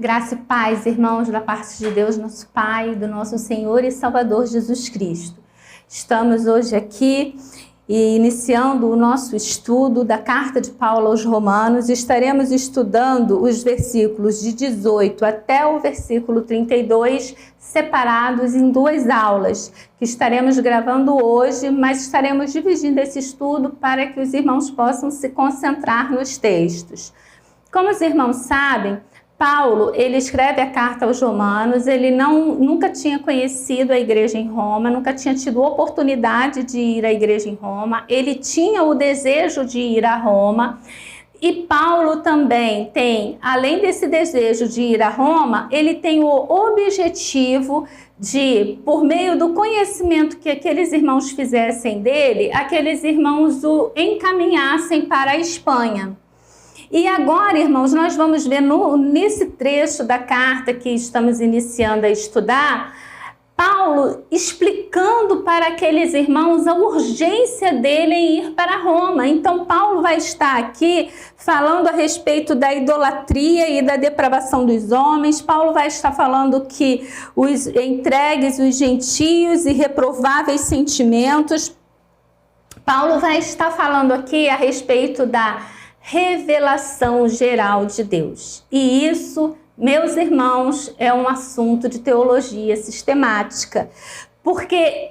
Graça e paz, irmãos, da parte de Deus, nosso Pai, do nosso Senhor e Salvador Jesus Cristo. Estamos hoje aqui iniciando o nosso estudo da Carta de Paulo aos Romanos. Estaremos estudando os versículos de 18 até o versículo 32, separados em duas aulas, que estaremos gravando hoje, mas estaremos dividindo esse estudo para que os irmãos possam se concentrar nos textos. Como os irmãos sabem, Paulo, ele escreve a carta aos Romanos, ele nunca tinha conhecido a igreja em Roma, nunca tinha tido oportunidade de ir à igreja em Roma, ele tinha o desejo de ir a Roma, e Paulo também tem, além desse desejo de ir a Roma, ele tem o objetivo de, por meio do conhecimento que aqueles irmãos fizessem dele, aqueles irmãos o encaminhassem para a Espanha. E agora, irmãos, nós vamos ver nesse trecho da carta que estamos iniciando a estudar, Paulo explicando para aqueles irmãos a urgência dele em ir para Roma. Então, Paulo vai estar aqui falando a respeito da idolatria e da depravação dos homens. Paulo vai estar falando que os entregues, os gentios e reprováveis sentimentos. Paulo vai estar falando aqui a respeito da revelação geral de Deus. E isso, meus irmãos, é um assunto de teologia sistemática, porque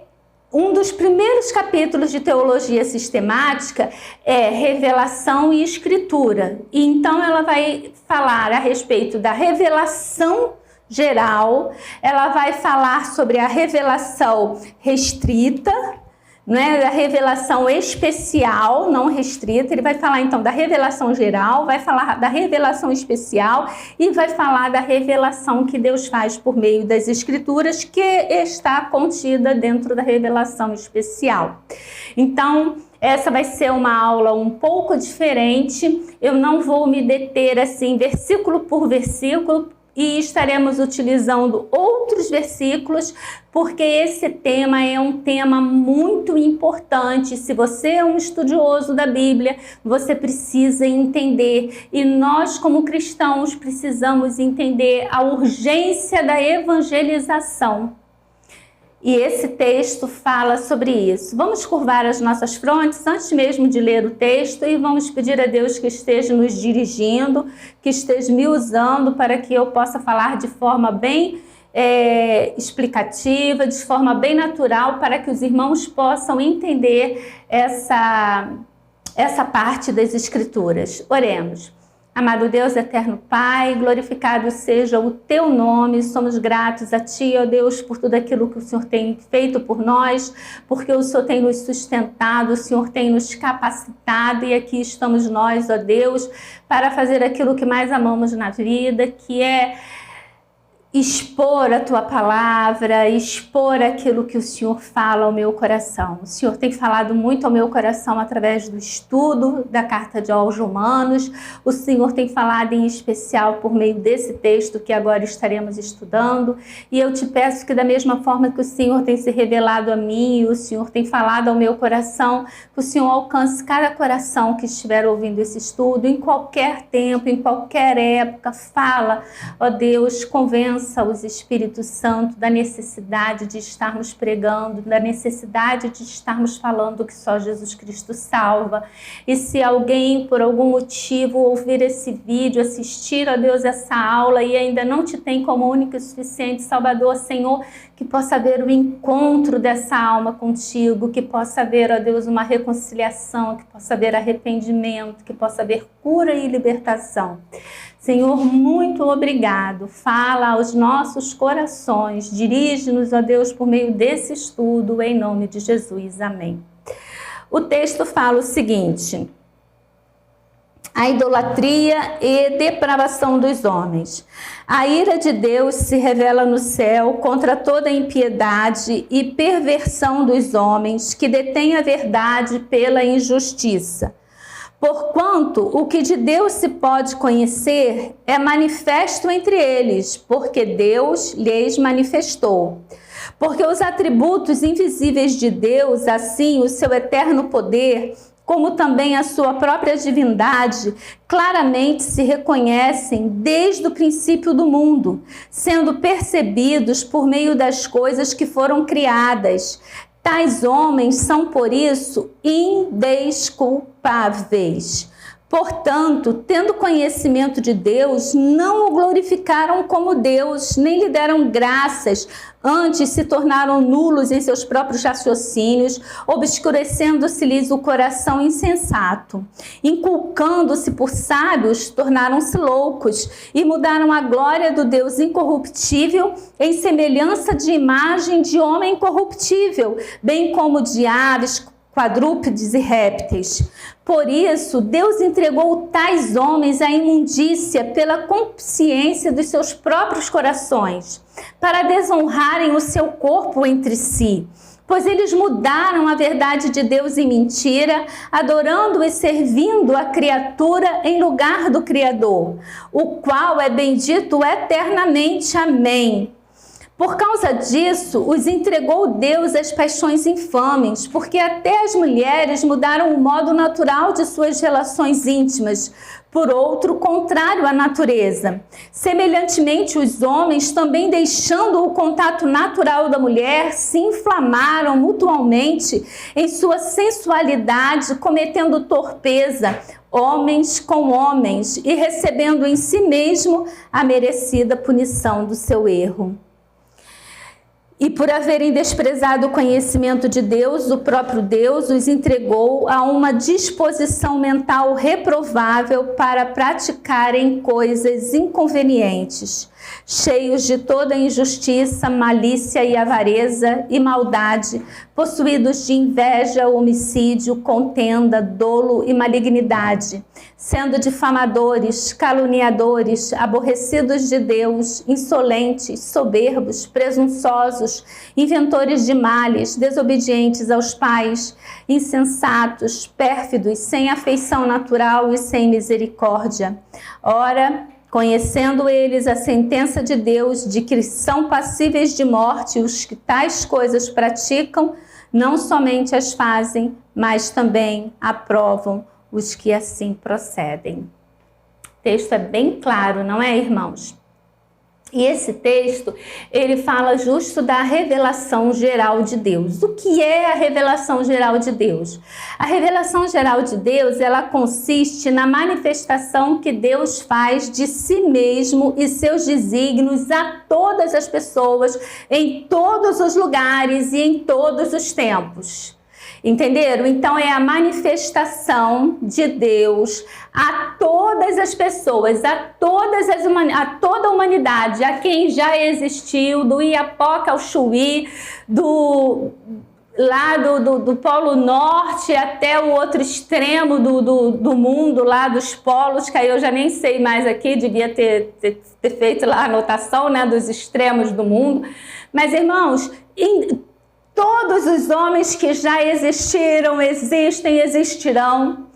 um dos primeiros capítulos de teologia sistemática é revelação e escritura. E então ela vai falar a respeito da revelação geral, ela vai falar sobre a revelação restrita, da revelação especial, não restrita. Ele vai falar então da revelação geral, vai falar da revelação especial e vai falar da revelação que Deus faz por meio das Escrituras, que está contida dentro da revelação especial. Então, essa vai ser uma aula um pouco diferente. Eu não vou me deter assim versículo por versículo, e estaremos utilizando outros versículos, porque esse tema é um tema muito importante. Se você é um estudioso da Bíblia, você precisa entender, e nós como cristãos precisamos entender a urgência da evangelização. E esse texto fala sobre isso. Vamos curvar as nossas frontes antes mesmo de ler o texto e vamos pedir a Deus que esteja nos dirigindo, que esteja me usando para que eu possa falar de forma bem explicativa, de forma bem natural, para que os irmãos possam entender essa parte das Escrituras. Oremos. Amado Deus, eterno Pai, glorificado seja o Teu nome. Somos gratos a Ti, ó Deus, por tudo aquilo que o Senhor tem feito por nós, porque o Senhor tem nos sustentado, o Senhor tem nos capacitado, e aqui estamos nós, ó Deus, para fazer aquilo que mais amamos na vida, que é expor a Tua palavra, expor aquilo que o Senhor fala ao meu coração. O Senhor tem falado muito ao meu coração através do estudo da Carta aos Romanos. O Senhor tem falado em especial por meio desse texto que agora estaremos estudando. E eu te peço que da mesma forma que o Senhor tem se revelado a mim e o Senhor tem falado ao meu coração, que o Senhor alcance cada coração que estiver ouvindo esse estudo, em qualquer tempo, em qualquer época. Fala, ó Deus, convença os Espírito Santo da necessidade de estarmos pregando, da necessidade de estarmos falando que só Jesus Cristo salva. E se alguém, por algum motivo, ouvir esse vídeo, assistir, ó Deus, essa aula e ainda não te tem como único e suficiente Salvador, Senhor, que possa haver o encontro dessa alma contigo, que possa haver, ó Deus, uma reconciliação, que possa haver arrependimento, que possa haver cura e libertação. Senhor, muito obrigado. Fala aos nossos corações. Dirige-nos, ó Deus, por meio desse estudo, em nome de Jesus. Amém. O texto fala o seguinte: a idolatria e depravação dos homens. A ira de Deus se revela no céu contra toda impiedade e perversão dos homens que detêm a verdade pela injustiça. Porquanto o que de Deus se pode conhecer é manifesto entre eles, porque Deus lhes manifestou. Porque os atributos invisíveis de Deus, assim o seu eterno poder, como também a sua própria divindade, claramente se reconhecem desde o princípio do mundo, sendo percebidos por meio das coisas que foram criadas. Tais homens são, por isso, indesculpáveis. Portanto, tendo conhecimento de Deus, não o glorificaram como Deus, nem lhe deram graças, antes se tornaram nulos em seus próprios raciocínios, obscurecendo-se-lhes o coração insensato. Inculcando-se por sábios, tornaram-se loucos e mudaram a glória do Deus incorruptível em semelhança de imagem de homem corruptível, bem como de aves, quadrúpedes e répteis. Por isso, Deus entregou tais homens à imundícia pela consciência dos seus próprios corações, para desonrarem o seu corpo entre si. Pois eles mudaram a verdade de Deus em mentira, adorando e servindo a criatura em lugar do Criador, o qual é bendito eternamente. Amém. Por causa disso, os entregou Deus às paixões infames, porque até as mulheres mudaram o modo natural de suas relações íntimas, por outro, contrário à natureza. Semelhantemente, os homens, também deixando o contato natural da mulher, se inflamaram mutuamente em sua sensualidade, cometendo torpeza, homens com homens, e recebendo em si mesmo a merecida punição do seu erro. E por haverem desprezado o conhecimento de Deus, o próprio Deus os entregou a uma disposição mental reprovável para praticarem coisas inconvenientes, cheios de toda injustiça, malícia e avareza e maldade, possuídos de inveja, homicídio, contenda, dolo e malignidade, sendo difamadores, caluniadores, aborrecidos de Deus, insolentes, soberbos, presunçosos, inventores de males, desobedientes aos pais, insensatos, pérfidos, sem afeição natural e sem misericórdia. Ora, conhecendo eles a sentença de Deus de que são passíveis de morte os que tais coisas praticam, não somente as fazem, mas também aprovam os que assim procedem. O texto é bem claro, não é, irmãos? E esse texto, ele fala justo da revelação geral de Deus. O que é a revelação geral de Deus? A revelação geral de Deus, ela consiste na manifestação que Deus faz de si mesmo e seus desígnios a todas as pessoas, em todos os lugares e em todos os tempos. Entenderam? Então é a manifestação de Deus a todas as pessoas, a toda a humanidade, a quem já existiu, do Iapoca ao Chuí, do Polo Norte até o outro extremo do mundo, lá dos polos, que aí eu já nem sei mais aqui, devia ter feito lá a anotação, né, dos extremos do mundo. Mas, irmãos, todos os homens que já existiram, existem e existirão,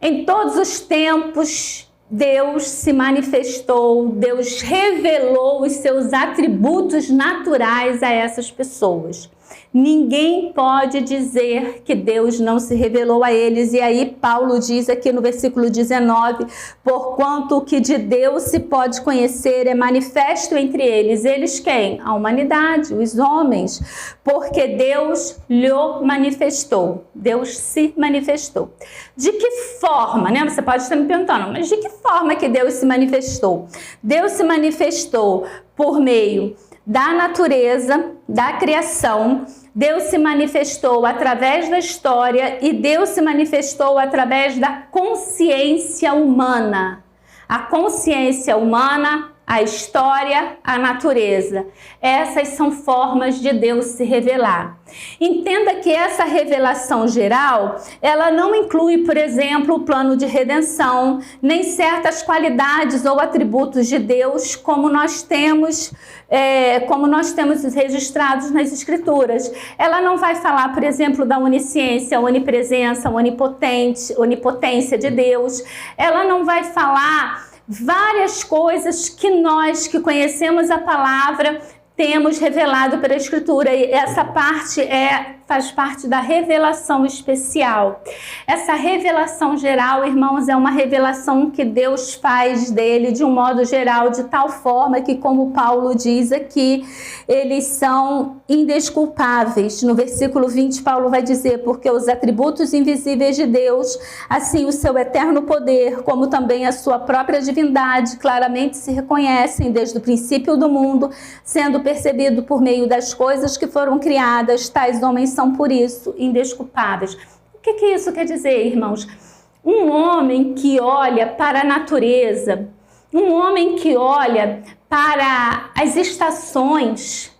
em todos os tempos, Deus se manifestou, Deus revelou os seus atributos naturais a essas pessoas. Ninguém pode dizer que Deus não se revelou a eles. E aí Paulo diz aqui no versículo 19, porquanto o que de Deus se pode conhecer é manifesto entre eles. Eles quem? A humanidade, os homens. Porque Deus lhe manifestou. Deus se manifestou. De que forma, né? Você pode estar me perguntando, mas de que forma que Deus se manifestou? Deus se manifestou por meio da natureza, da criação. Deus se manifestou através da história e Deus se manifestou através da consciência humana. A consciência humana, a história, a natureza. Essas são formas de Deus se revelar. Entenda que essa revelação geral, ela não inclui, por exemplo, o plano de redenção, nem certas qualidades ou atributos de Deus como nós temos registrados nas Escrituras. Ela não vai falar, por exemplo, da onisciência, onipresença, onipotência de Deus. Ela não vai falar várias coisas que nós que conhecemos a palavra temos revelado pela Escritura, e essa parte é faz parte da revelação especial. Essa revelação geral, irmãos, é uma revelação que Deus faz dele de um modo geral, de tal forma que, como Paulo diz aqui, eles são indesculpáveis. No versículo 20, Paulo vai dizer: porque os atributos invisíveis de Deus, assim o seu eterno poder, como também a sua própria divindade, claramente se reconhecem desde o princípio do mundo, sendo percebido por meio das coisas que foram criadas, tais homens são por isso indesculpáveis. O que isso quer dizer, irmãos? Um homem que olha para a natureza, um homem que olha para as estações,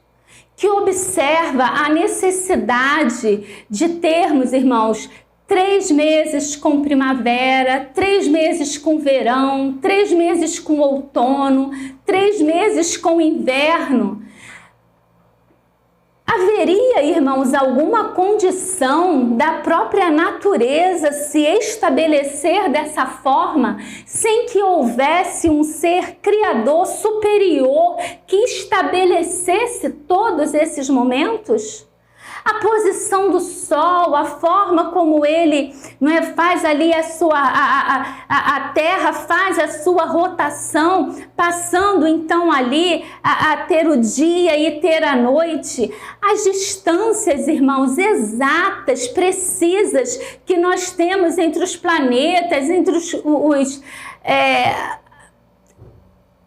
que observa a necessidade de termos, irmãos, 3 meses com primavera, 3 meses com verão, 3 meses com outono, 3 meses com inverno. Haveria, irmãos, alguma condição da própria natureza se estabelecer dessa forma, sem que houvesse um ser criador superior que estabelecesse todos esses momentos? A posição do sol, a forma como ele, não é, faz ali a Terra faz a sua rotação, passando então ali a ter o dia e ter a noite. As distâncias, irmãos, exatas, precisas que nós temos entre os planetas, entre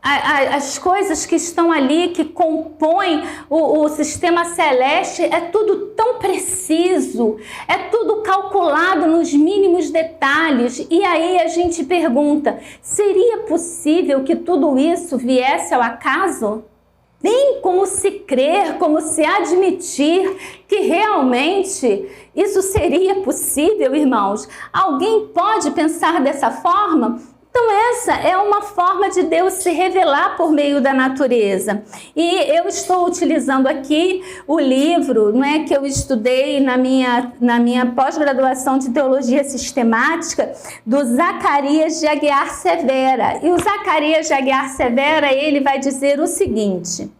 as coisas que estão ali, que compõem o sistema celeste, é tudo tão preciso, é tudo calculado nos mínimos detalhes. E aí a gente pergunta, seria possível que tudo isso viesse ao acaso? Tem como se crer, como se admitir que realmente isso seria possível, irmãos? Alguém pode pensar dessa forma? Então essa é uma forma de Deus se revelar por meio da natureza. E eu estou utilizando aqui o livro, não é, que eu estudei na minha pós-graduação de Teologia Sistemática, do Zacarias de Aguiar Severa. E o Zacarias de Aguiar Severa, ele vai dizer o seguinte: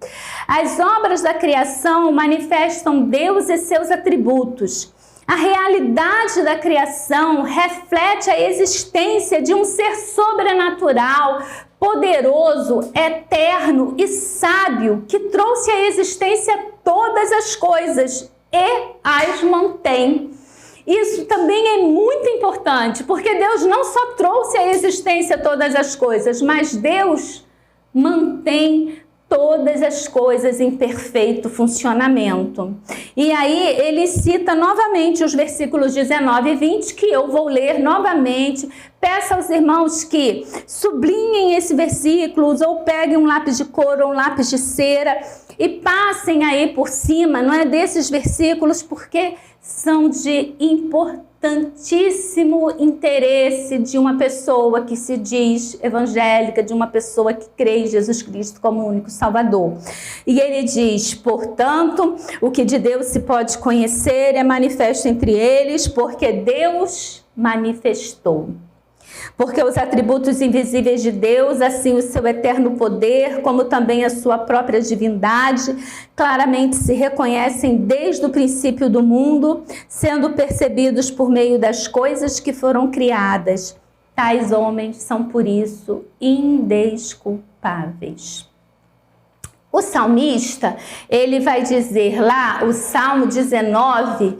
as obras da criação manifestam Deus e seus atributos. A realidade da criação reflete a existência de um ser sobrenatural, poderoso, eterno e sábio, que trouxe à existência todas as coisas e as mantém. Isso também é muito importante, porque Deus não só trouxe à existência todas as coisas, mas Deus mantém todas as coisas em perfeito funcionamento. E aí ele cita novamente os versículos 19 e 20, que eu vou ler novamente. Peço aos irmãos que sublinhem esse versículo, ou peguem um lápis de cor ou um lápis de cera e passem aí por cima, não é, desses versículos, porque são de importantíssimo interesse de uma pessoa que se diz evangélica, de uma pessoa que crê em Jesus Cristo como único Salvador. E ele diz: portanto, o que de Deus se pode conhecer é manifesto entre eles, porque Deus manifestou. Porque os atributos invisíveis de Deus, assim o seu eterno poder, como também a sua própria divindade, claramente se reconhecem desde o princípio do mundo, sendo percebidos por meio das coisas que foram criadas. Tais homens são, por isso, indesculpáveis. O salmista, ele vai dizer lá, o Salmo 19,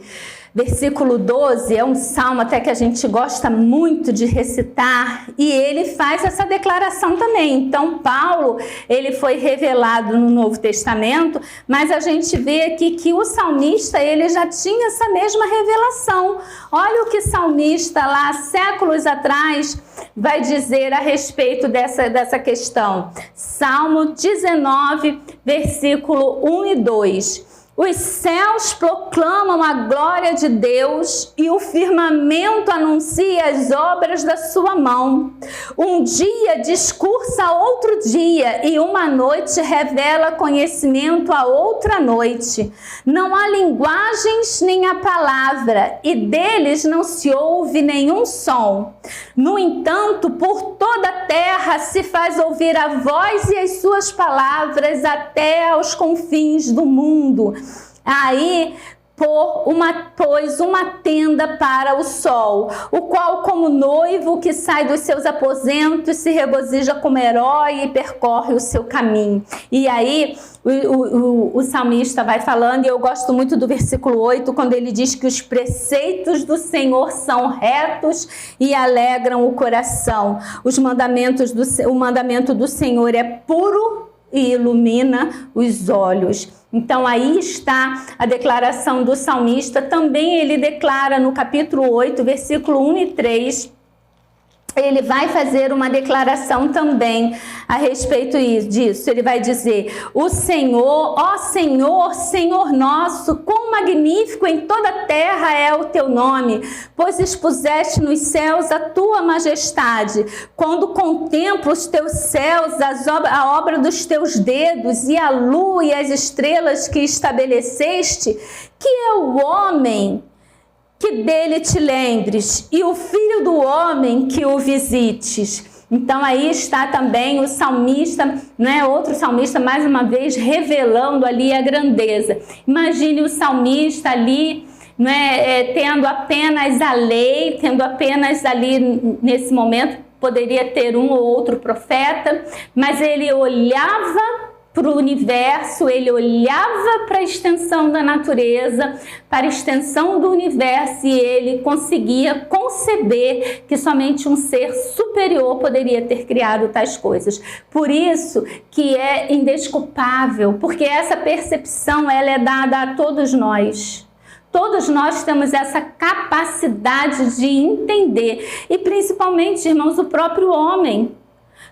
versículo 12, é um salmo até que a gente gosta muito de recitar, e ele faz essa declaração também. Então Paulo, ele foi revelado no Novo Testamento, mas a gente vê aqui que o salmista, ele já tinha essa mesma revelação. Olha o que o salmista lá, séculos atrás, vai dizer a respeito dessa questão. Salmo 19, versículo 1 e 2. Os céus proclamam a glória de Deus e o firmamento anuncia as obras da sua mão. Um dia discursa outro dia e uma noite revela conhecimento a outra noite. Não há linguagens nem a palavra e deles não se ouve nenhum som. No entanto, por toda a terra se faz ouvir a voz e as suas palavras até aos confins do mundo. Aí pôs uma tenda para o sol, o qual, como noivo que sai dos seus aposentos, se regozija como herói e percorre o seu caminho. E aí o salmista vai falando, e eu gosto muito do versículo 8, quando ele diz que os preceitos do Senhor são retos e alegram o coração. O mandamento do Senhor é puro e ilumina os olhos. Então aí está a declaração do salmista. Também ele declara no capítulo 8, versículo 1 e 3, ele vai fazer uma declaração também a respeito disso. Ele vai dizer: o Senhor, ó Senhor, Senhor nosso, quão magnífico em toda a terra é o teu nome, pois expuseste nos céus a tua majestade. Quando contemplo os teus céus, a obra dos teus dedos, e a lua e as estrelas que estabeleceste, que é o homem que dele te lembres, e o filho do homem que o visites. Então aí está também o salmista, né, outro salmista, mais uma vez revelando ali a grandeza. Imagine o salmista ali, né, tendo apenas a lei, tendo apenas ali nesse momento, poderia ter um ou outro profeta, mas ele olhava para o universo, ele olhava para a extensão da natureza, para a extensão do universo, e ele conseguia conceber que somente um ser superior poderia ter criado tais coisas. Por isso que é indesculpável, porque essa percepção ela é dada a todos nós. Todos nós temos essa capacidade de entender, e principalmente, irmãos, o próprio homem.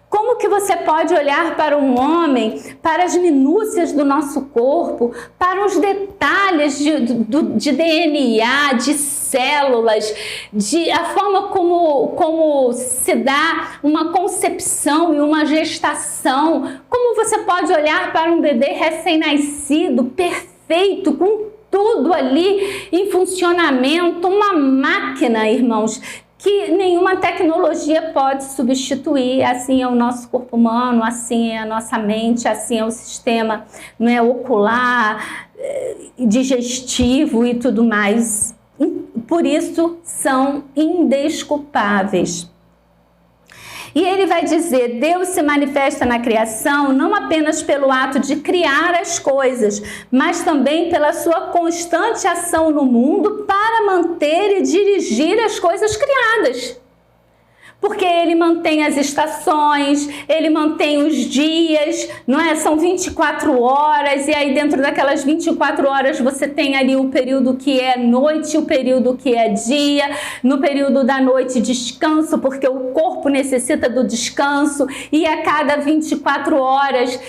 Como que você pode olhar para um homem, para as minúcias do nosso corpo, para os detalhes de DNA, de células, a forma como se dá uma concepção e uma gestação? Como você pode olhar para um bebê recém-nascido, perfeito, com tudo ali em funcionamento, uma máquina, irmãos, que nenhuma tecnologia pode substituir. Assim é o nosso corpo humano, assim é a nossa mente, assim é o sistema, não é, ocular, digestivo e tudo mais. Por isso são indesculpáveis. E ele vai dizer: Deus se manifesta na criação não apenas pelo ato de criar as coisas, mas também pela sua constante ação no mundo para manter e dirigir as coisas criadas. Porque ele mantém as estações, ele mantém os dias, não é? São 24 horas, e aí dentro daquelas 24 horas você tem ali o período que é noite, o período que é dia. No período da noite, descanso, porque o corpo necessita do descanso, e a cada 24 horas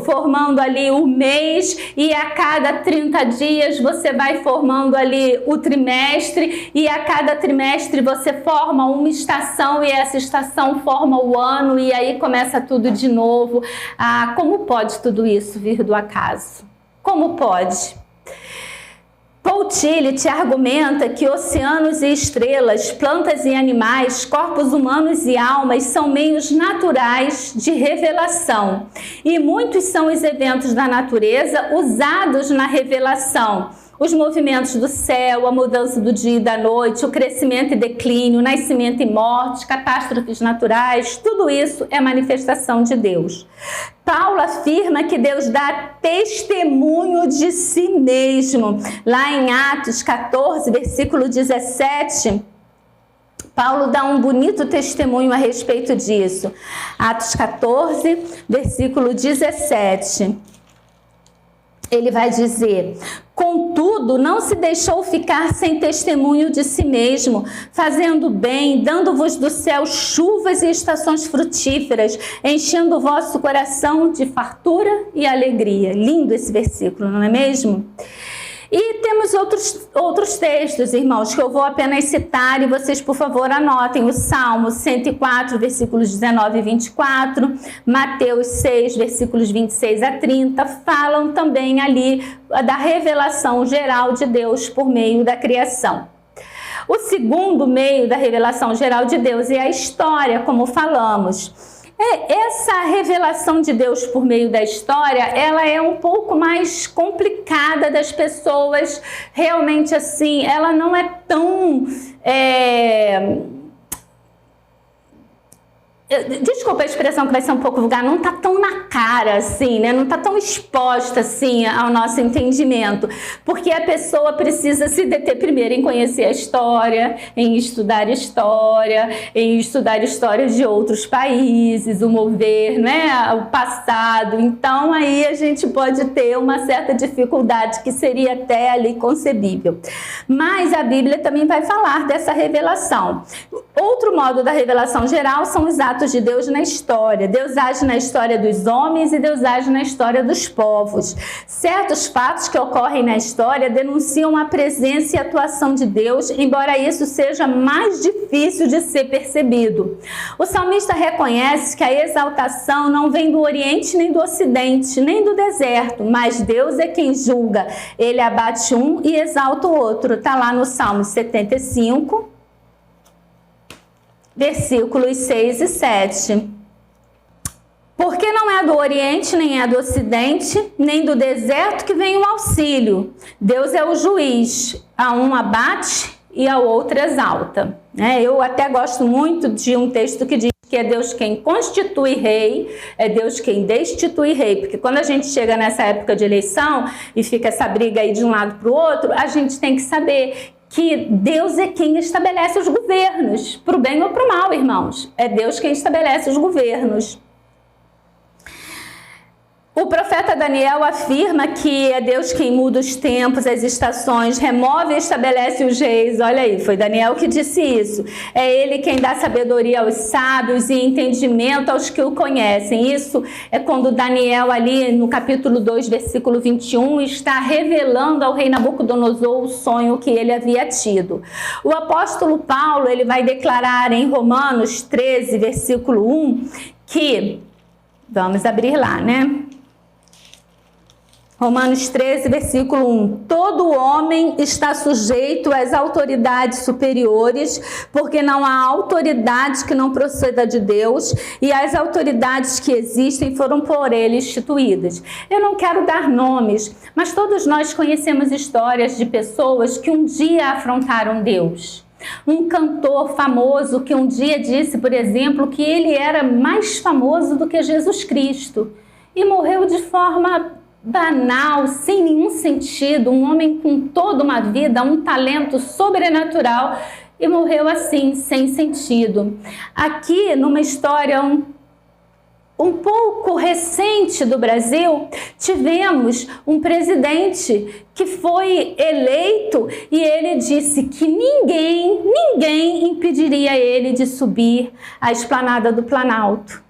formando ali o mês, e a cada 30 dias você vai formando ali o trimestre, e a cada trimestre você forma uma estação, e essa estação forma o ano, e aí começa tudo de novo. Como pode tudo isso vir do acaso? Como pode? Paul Tillich argumenta que oceanos e estrelas, plantas e animais, corpos humanos e almas são meios naturais de revelação, e muitos são os eventos da natureza usados na revelação. Os movimentos do céu, a mudança do dia e da noite, o crescimento e declínio, o nascimento e morte, catástrofes naturais, tudo isso é manifestação de Deus. Paulo afirma que Deus dá testemunho de si mesmo. Lá em Atos 14, versículo 17, Paulo dá um bonito testemunho a respeito disso. Atos 14, versículo 17. Ele vai dizer: contudo, não se deixou ficar sem testemunho de si mesmo, fazendo bem, dando-vos do céu chuvas e estações frutíferas, enchendo o vosso coração de fartura e alegria. Lindo esse versículo, não é mesmo? E temos outros textos, irmãos, que eu vou apenas citar, e vocês, por favor, anotem. O Salmo 104, versículos 19 e 24, Mateus 6, versículos 26 a 30, falam também ali da revelação geral de Deus por meio da criação. O segundo meio da revelação geral de Deus é a história, como falamos. Essa revelação de Deus por meio da história, ela é um pouco mais complicada das pessoas realmente assim, ela não é tão... Desculpa a expressão que vai ser um pouco vulgar, não está tão na cara assim, né? Não está tão exposta assim ao nosso entendimento, porque a pessoa precisa se deter primeiro em conhecer a história, em estudar história de outros países, o mover, né? O passado. Então aí a gente pode ter uma certa dificuldade que seria até ali concebível. Mas a Bíblia também vai falar dessa revelação. Outro modo da revelação geral são os atos de Deus na história. Deus age na história dos homens e Deus age na história dos povos. Certos fatos que ocorrem na história denunciam a presença e atuação de Deus, embora isso seja mais difícil de ser percebido. O salmista reconhece que a exaltação não vem do Oriente nem do Ocidente, nem do deserto, mas Deus é quem julga. Ele abate um e exalta o outro. Está lá no Salmo 75. Versículos 6 e 7. Porque não é do Oriente, nem é do Ocidente, nem do deserto que vem o auxílio. Deus é o juiz, a um abate e ao outro exalta. Eu até gosto muito de um texto que diz que é Deus quem constitui rei, é Deus quem destitui rei, porque quando a gente chega nessa época de eleição e fica essa briga aí de um lado para o outro, a gente tem que saber que Deus é quem estabelece os governos, para o bem ou para o mal, irmãos. É Deus quem estabelece os governos. O profeta Daniel afirma que é Deus quem muda os tempos, as estações, remove e estabelece os reis. Olha aí, foi Daniel que disse isso. É ele quem dá sabedoria aos sábios e entendimento aos que o conhecem. Isso é quando Daniel ali no capítulo 2, versículo 21, está revelando ao rei Nabucodonosor o sonho que ele havia tido. O apóstolo Paulo, ele vai declarar em Romanos 13, versículo 1, que, vamos abrir lá, né? Romanos 13, versículo 1. Todo homem está sujeito às autoridades superiores, porque não há autoridade que não proceda de Deus, e as autoridades que existem foram por ele instituídas. Eu não quero dar nomes, mas todos nós conhecemos histórias de pessoas que um dia afrontaram Deus. Um cantor famoso que um dia disse, por exemplo, que ele era mais famoso do que Jesus Cristo, e morreu de forma banal, sem nenhum sentido, um homem com toda uma vida, um talento sobrenatural, e morreu assim, sem sentido. Aqui, numa história um pouco recente do Brasil, tivemos um presidente que foi eleito e ele disse que ninguém impediria ele de subir à esplanada do Planalto.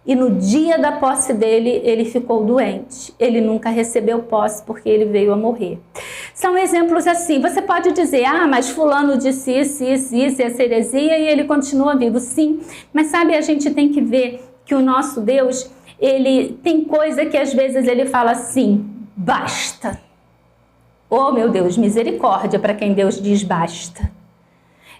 E no dia da posse dele, ele ficou doente. Ele nunca recebeu posse porque ele veio a morrer. São exemplos assim. Você pode dizer, mas fulano disse isso, essa heresia, e ele continua vivo. Sim, mas sabe, a gente tem que ver que o nosso Deus, ele tem coisa que às vezes ele fala assim, basta. Oh, meu Deus, misericórdia para quem Deus diz basta.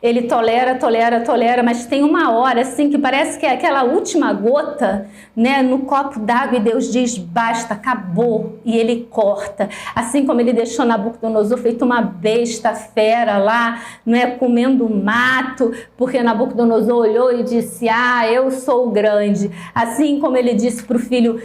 Ele tolera, mas tem uma hora assim que parece que é aquela última gota, né, no copo d'água, e Deus diz basta, acabou, e ele corta. Assim como ele deixou Nabucodonosor feito uma besta fera lá, né, comendo mato, porque Nabucodonosor olhou e disse, eu sou o grande. Assim como ele disse para o filho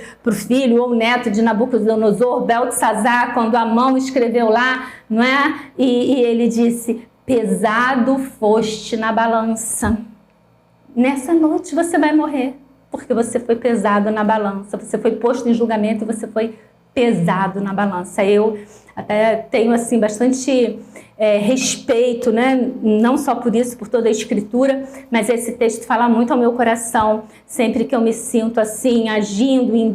ou neto de Nabucodonosor, Beltesazar, quando Amão escreveu lá, não é? E ele disse, pesado foste na balança. Nessa noite você vai morrer, porque você foi pesado na balança. Você foi posto em julgamento e você foi pesado na balança. Eu até tenho assim bastante respeito, né? Não só por isso, por toda a escritura, mas esse texto fala muito ao meu coração, sempre que eu me sinto assim, agindo em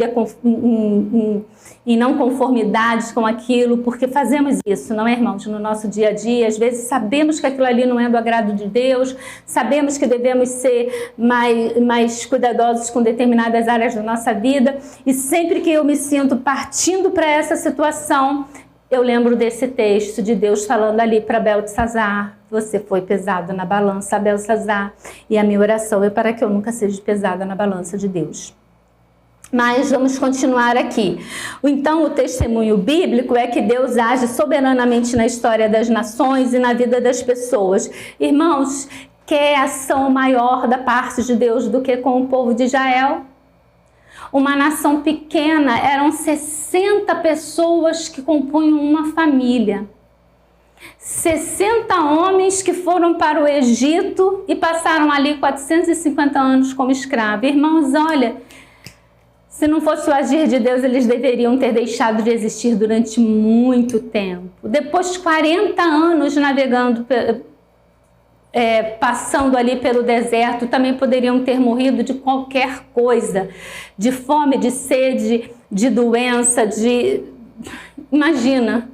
não conformidade com aquilo, porque fazemos isso, não é, irmãos? No nosso dia a dia, às vezes sabemos que aquilo ali não é do agrado de Deus, sabemos que devemos ser mais cuidadosos com determinadas áreas da nossa vida, e sempre que eu me sinto partindo para essa situação, eu lembro desse texto de Deus falando ali para Beltesazar: você foi pesado na balança, Beltesazar, e a minha oração é para que eu nunca seja pesada na balança de Deus. Mas vamos continuar aqui. Então, o testemunho bíblico é que Deus age soberanamente na história das nações e na vida das pessoas. Irmãos, quer ação maior da parte de Deus do que com o povo de Israel? Uma nação pequena, eram 60 pessoas que compunham uma família. 60 homens que foram para o Egito e passaram ali 450 anos como escravos. Irmãos, olha, se não fosse o agir de Deus, eles deveriam ter deixado de existir durante muito tempo. Depois de 40 anos navegando, passando ali pelo deserto, também poderiam ter morrido de qualquer coisa, de fome, de sede, de doença, imagina,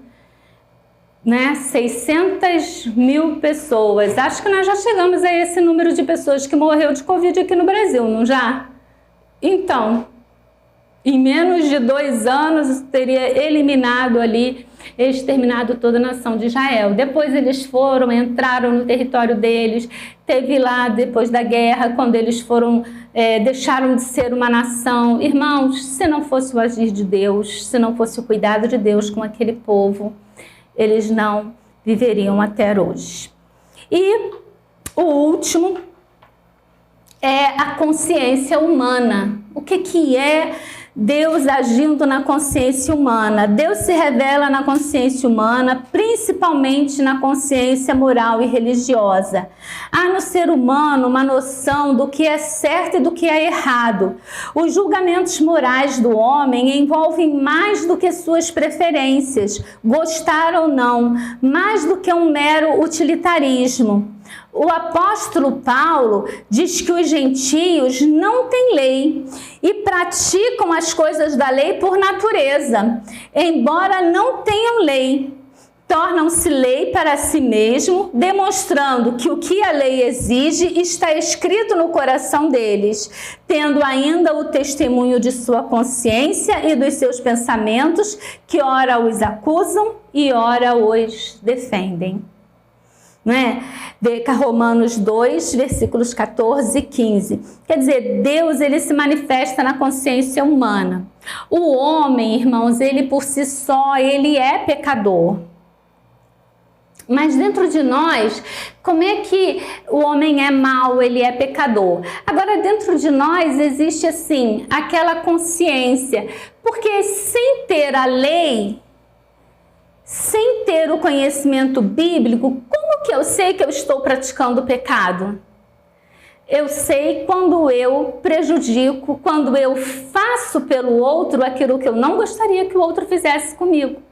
né? 600 mil pessoas. Acho que nós já chegamos a esse número de pessoas que morreu de Covid aqui no Brasil, não já? Então, em menos de 2 anos, teria eliminado ali, exterminado toda a nação de Israel. Depois eles entraram no território deles, teve lá, depois da guerra, quando eles deixaram de ser uma nação. Irmãos, se não fosse o agir de Deus, se não fosse o cuidado de Deus com aquele povo, eles não viveriam até hoje. E o último é a consciência humana. O que é Deus agindo na consciência humana? Deus se revela na consciência humana, principalmente na consciência moral e religiosa. Há no ser humano uma noção do que é certo e do que é errado. Os julgamentos morais do homem envolvem mais do que suas preferências, gostar ou não, mais do que um mero utilitarismo. O apóstolo Paulo diz que os gentios não têm lei e praticam as coisas da lei por natureza. Embora não tenham lei, tornam-se lei para si mesmo, demonstrando que o que a lei exige está escrito no coração deles, tendo ainda o testemunho de sua consciência e dos seus pensamentos, que ora os acusam e ora os defendem. Não é? Romanos 2, versículos 14 e 15. Quer dizer, Deus, ele se manifesta na consciência humana. O homem, irmãos, ele por si só, ele é pecador. Mas dentro de nós, como é que o homem é mau, ele é pecador? Agora, dentro de nós existe assim, aquela consciência, porque sem ter a lei, sem ter o conhecimento bíblico, como que eu sei que eu estou praticando o pecado? Eu sei quando eu prejudico, quando eu faço pelo outro aquilo que eu não gostaria que o outro fizesse comigo.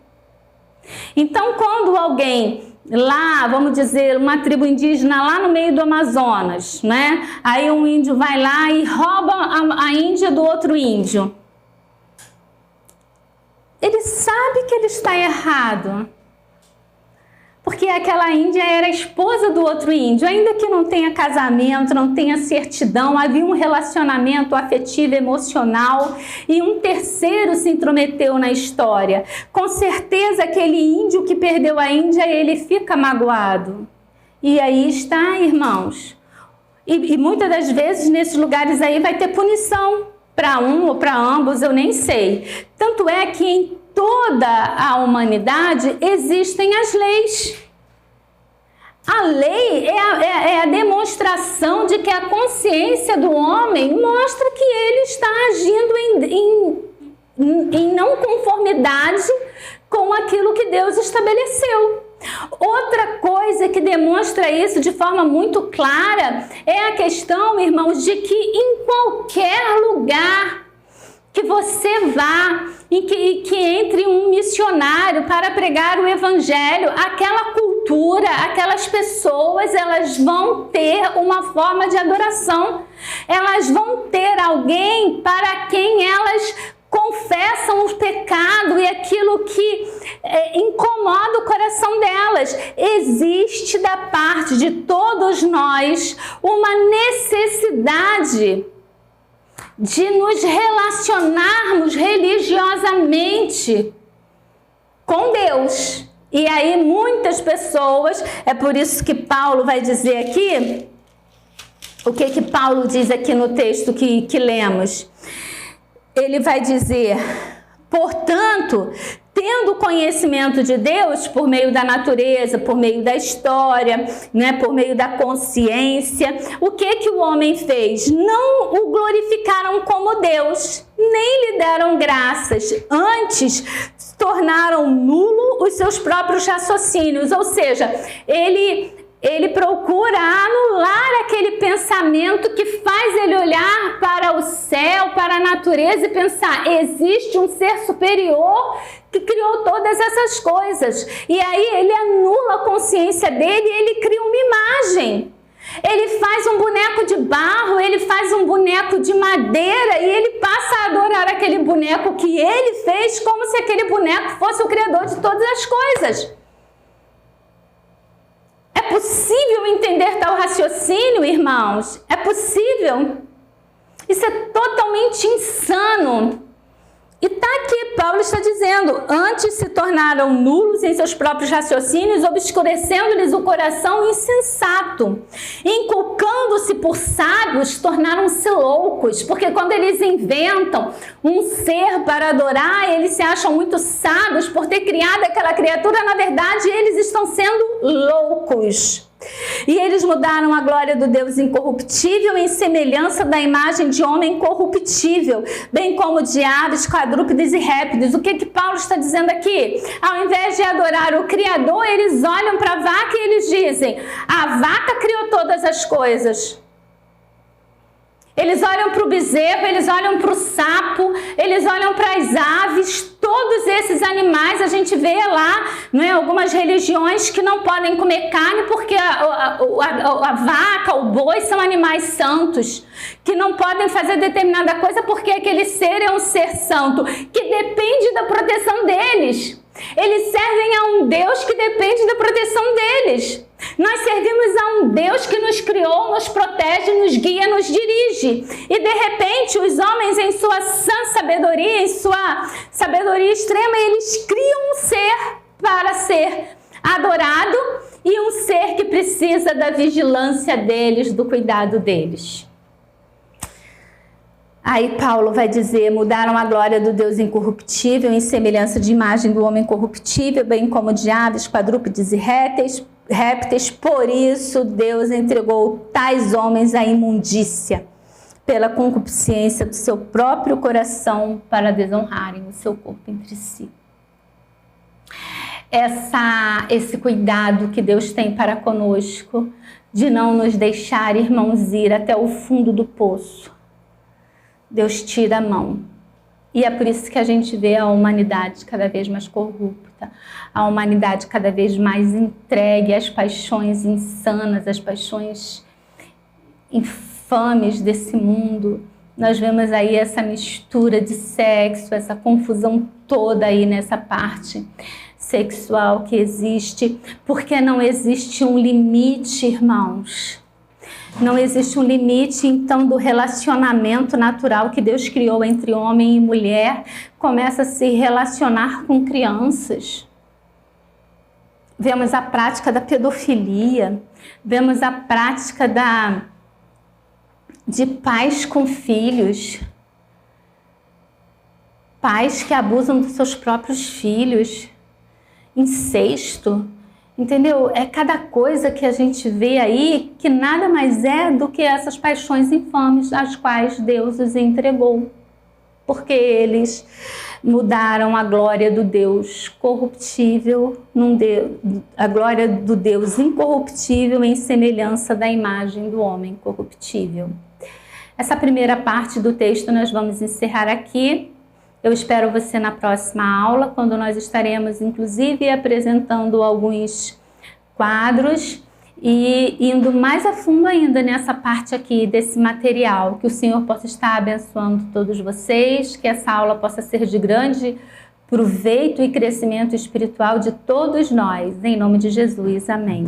Então, quando alguém lá, vamos dizer, uma tribo indígena lá no meio do Amazonas, né? Aí um índio vai lá e rouba a Índia do outro índio. Ele sabe que ele está errado, porque aquela índia era a esposa do outro índio, ainda que não tenha casamento, não tenha certidão, havia um relacionamento afetivo, emocional, e um terceiro se intrometeu na história. Com certeza aquele índio que perdeu a Índia, ele fica magoado. E aí está, irmãos, e muitas das vezes nesses lugares aí vai ter punição, para um ou para ambos, eu nem sei. Tanto é que em toda a humanidade existem as leis. A lei é a demonstração de que a consciência do homem mostra que ele está agindo em não conformidade com aquilo que Deus estabeleceu. Outra coisa que demonstra isso de forma muito clara é a questão, irmãos, de que em qualquer lugar que você vá e que entre um missionário para pregar o evangelho, aquela cultura, aquelas pessoas, elas vão ter uma forma de adoração. Elas vão ter alguém para quem elas confessam o pecado e aquilo que incomoda o coração delas. Existe da parte de todos nós uma necessidade de nos relacionarmos religiosamente com Deus. E aí muitas pessoas, é por isso que Paulo vai dizer aqui, o que Paulo diz aqui no texto que lemos? Ele vai dizer, portanto, tendo conhecimento de Deus por meio da natureza, por meio da história, né, por meio da consciência, o que o homem fez? Não o glorificaram como Deus, nem lhe deram graças, antes tornaram nulo os seus próprios raciocínios, ou seja, ele procura anular aquele pensamento que faz ele olhar para o céu, para a natureza e pensar, existe um ser superior que criou todas essas coisas. E aí ele anula a consciência dele e ele cria uma imagem. Ele faz um boneco de barro, ele faz um boneco de madeira e ele passa a adorar aquele boneco que ele fez como se aquele boneco fosse o criador de todas as coisas. É possível entender tal raciocínio, irmãos? É possível? Isso é totalmente insano. E está aqui, Paulo está dizendo, antes se tornaram nulos em seus próprios raciocínios, obscurecendo-lhes o coração insensato. Inculcando-se por sábios, tornaram-se loucos, porque quando eles inventam um ser para adorar, eles se acham muito sábios por ter criado aquela criatura, na verdade eles estão sendo loucos. E eles mudaram a glória do Deus incorruptível em semelhança da imagem de homem corruptível, bem como de aves, quadrúpedes e répteis. O que Paulo está dizendo aqui? Ao invés de adorar o Criador, eles olham para a vaca e eles dizem, a vaca criou todas as coisas. Eles olham para o bezerro, eles olham para o sapo, eles olham para as aves, todos esses animais a gente vê lá, né, algumas religiões que não podem comer carne porque a vaca, o boi são animais santos, que não podem fazer determinada coisa porque aquele ser é um ser santo, que depende da proteção deles. Eles servem a um Deus que depende da proteção deles. Nós servimos a um Deus que nos criou, nos protege, nos guia, nos dirige. E de repente os homens em sua sã sabedoria, em sua sabedoria extrema, eles criam um ser para ser adorado e um ser que precisa da vigilância deles, do cuidado deles. Aí Paulo vai dizer, mudaram a glória do Deus incorruptível em semelhança de imagem do homem corruptível, bem como de aves, quadrúpedes e répteis. Por isso Deus entregou tais homens à imundícia, pela concupiscência do seu próprio coração, para desonrarem o seu corpo entre si. Esse cuidado que Deus tem para conosco, de não nos deixar, irmãos, ir até o fundo do poço. Deus tira a mão. E é por isso que a gente vê a humanidade cada vez mais corrupta, a humanidade cada vez mais entregue às paixões insanas, às paixões infames desse mundo. Nós vemos aí essa mistura de sexo, essa confusão toda aí nessa parte sexual que existe, porque não existe um limite, irmãos. Não existe um limite, então, do relacionamento natural que Deus criou entre homem e mulher, começa a se relacionar com crianças. Vemos a prática da pedofilia, vemos a prática de pais com filhos, pais que abusam dos seus próprios filhos, incesto. Entendeu? É cada coisa que a gente vê aí que nada mais é do que essas paixões infames às quais Deus os entregou. Porque eles mudaram a glória do Deus corruptível, a glória do Deus incorruptível em semelhança da imagem do homem corruptível. Essa primeira parte do texto nós vamos encerrar aqui. Eu espero você na próxima aula, quando nós estaremos, inclusive, apresentando alguns quadros e indo mais a fundo ainda nessa parte aqui desse material. Que o Senhor possa estar abençoando todos vocês, que essa aula possa ser de grande proveito e crescimento espiritual de todos nós. Em nome de Jesus, amém.